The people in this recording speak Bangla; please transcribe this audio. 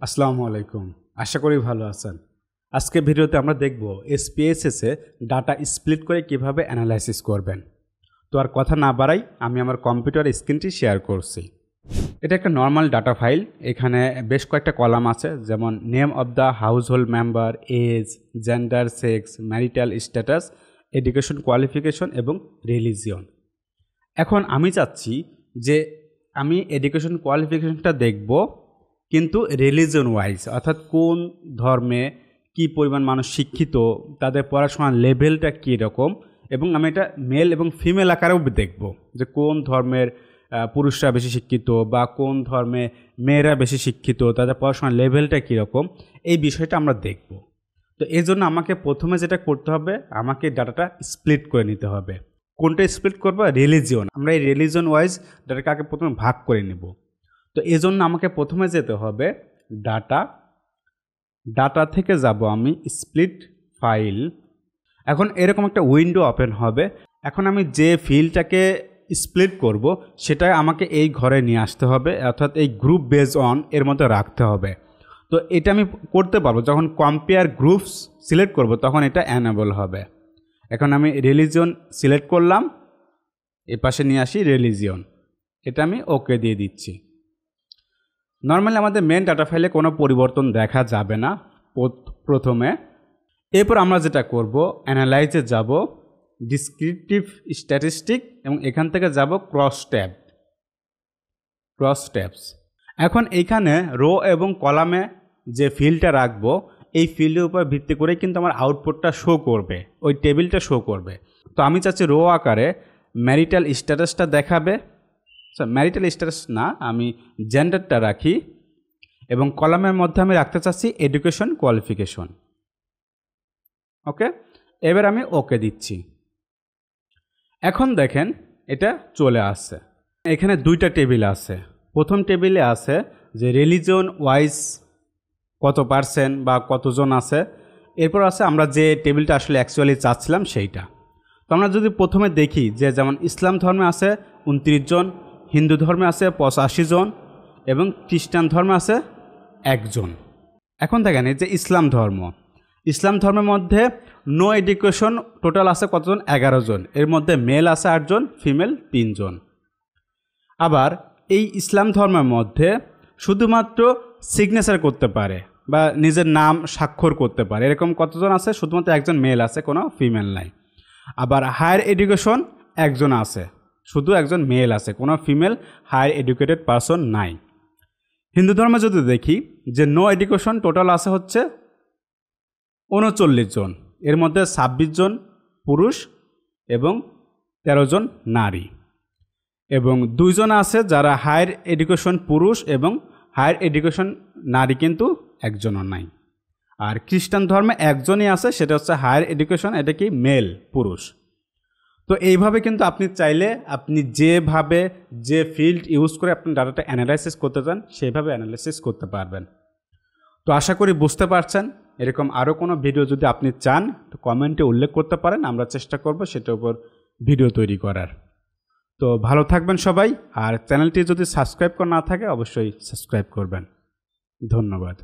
আসসালামু আলাইকুম। আশা করি ভালো আছেন। আজকে ভিডিওতে আমরা দেখব SPSS এ ডাটা স্প্লিট করে কিভাবে অ্যানালাইসিস করবেন। তো আর কথা না বাড়াই আমি আমার কম্পিউটার স্ক্রিনটি শেয়ার করছি। এটা একটা নর্মাল ডাটা ফাইল। এখানে বেশ কয়েকটা কলাম আছে, যেমন name of the household member, age, gender, sex, marital status, education qualification এবং রিলিজিয়ন। এখন আমি চাচ্ছি যে আমি এডুকেশন কোয়ালিফিকেশনটা দেখব, কিন্তু রিলিজন ওয়াইজ, অর্থাৎ কোন ধর্মে কী পরিমাণ মানুষ শিক্ষিত, তাদের পড়াশোনার লেভেলটা কী রকম, এবং আমি এটা মেল এবং ফিমেল আকারেও দেখব যে কোন ধর্মের পুরুষরা বেশি শিক্ষিত বা কোন ধর্মে মেয়েরা বেশি শিক্ষিত, তাদের পড়াশোনার লেভেলটা কীরকম, এই বিষয়টা আমরা দেখব। তো এই জন্য আমাকে প্রথমে যেটা করতে হবে, আমাকে ডাটাটা স্প্লিট করে নিতে হবে। কোনটা স্প্লিট করবো? রিলিজিয়ন। আমরা এই রিলিজন ওয়াইজ ডাটাকে আগে প্রথমে ভাগ করে নেব। তো এই জন্য আমাকে প্রথমে যেতে হবে ডাটা থেকে যাব আমি স্প্লিট ফাইল। এখন এরকম একটা উইন্ডো ওপেন হবে। এখন আমি যে ফিল্ডটাকে স্প্লিট করব সেটা আমাকে এই ঘরে নিয়ে আসতে হবে, অর্থাৎ এই গ্রুপ বেজ অন এর মধ্যে রাখতে হবে। তো এটা আমি করতে পারবো যখন কম্পেয়ার গ্রুপস সিলেক্ট করব, তখন এটা অ্যানেবল হবে। এখন আমি রিলিজিয়ন সিলেক্ট করলাম, এ পাশে নিয়ে আসি রিলিজিয়ন, এটা আমি ওকে দিয়ে দিচ্ছি। নর্মালি আমাদের মেন ডাটা ফাইলে কোনো পরিবর্তন দেখা যাবে না প্রথমে। এরপর আমরা যেটা করব, অ্যানালাইজে যাব, ডিসক্রিপটিভ স্ট্যাটিস্টিক, এবং এখান থেকে যাব ক্রস ট্যাবস। এখন এইখানে রো এবং কলামে যে ফিল্ডটা রাখবো, এই ফিল্ডের উপর ভিত্তি করে কিন্তু আমার আউটপুটটা শো করবে, ওই টেবিলটা শো করবে। তো আমি চাচ্ছি রো আকারে ম্যারিটাল স্ট্যাটাসটা দেখাবে। ম্যারিটাল স্ট্যাটাস না, আমি জেন্ডারটা রাখি, এবং কলামের মধ্যে আমি রাখতে চাচ্ছি এডুকেশন কোয়ালিফিকেশন। ওকে, এবার আমি ওকে দিচ্ছি। এখন দেখেন এটা চলে আসছে। এখানে দুইটা টেবিল আছে। প্রথম টেবিলে আছে যে রিলিজন ওয়াইজ কত পার্সেন্ট বা কতজন আছে। এরপর আছে আমরা যে টেবিলটা আসলে অ্যাকচুয়ালি চাচ্ছিলাম সেইটা। তো আমরা যদি প্রথমে দেখি যে যেমন ইসলাম ধর্মে আছে 29 জন, হিন্দু ধর্মে আছে 85 জন, এবং খ্রিস্টান ধর্মে আছে 1 জন। এখন দেখেন এই যে ইসলাম ধর্মের মধ্যে নো এডুকেশন টোটাল আছে কতজন? 11 জন। এর মধ্যে মেল আছে 8 জন, ফিমেল 3 জন। আবার এই ইসলাম ধর্মের মধ্যে শুধুমাত্র সিগনেচার করতে পারে বা নিজের নাম স্বাক্ষর করতে পারে, এরকম কতজন আছে? শুধুমাত্র 1 জন মেল আছে, কোনো ফিমেল নাই। আবার হায়ার এডুকেশন 1 জন আছে, শুধু 1 জন মেল আছে, কোনো ফিমেল হায়ার এডুকেটেড পারসন নাই। হিন্দু ধর্মে যদি দেখি যে নো এডুকেশন টোটাল আছে হচ্ছে 39 জন, এর মধ্যে 26 জন পুরুষ এবং 13 জন নারী, এবং 2 জন আছে যারা হায়ার এডুকেশন পুরুষ এবং হায়ার এডুকেশন নারী, কিন্তু 1 জনও নাই। আর খ্রিস্টান ধর্মে 1 জনই আছে, সেটা হচ্ছে হায়ার এডুকেশন, এটা কি মেল, পুরুষ। তো এইভাবে কিন্তু আপনি চাইলে আপনি যেভাবে যে ফিল্ড ইউজ করে আপনি ডাটাটা অ্যানালাইসিস করতে চান সেইভাবে অ্যানালাইসিস করতে পারবেন। তো আশা করি বুঝতে পারছেন। এরকম আরও কোনো ভিডিও যদি আপনি চান তো কমেন্টে উল্লেখ করতে পারেন, আমরা চেষ্টা করব সেটার উপর ভিডিও তৈরি করার। তো ভালো থাকবেন সবাই, আর চ্যানেলটি যদি সাবস্ক্রাইব করা না থাকে অবশ্যই সাবস্ক্রাইব করবেন। ধন্যবাদ।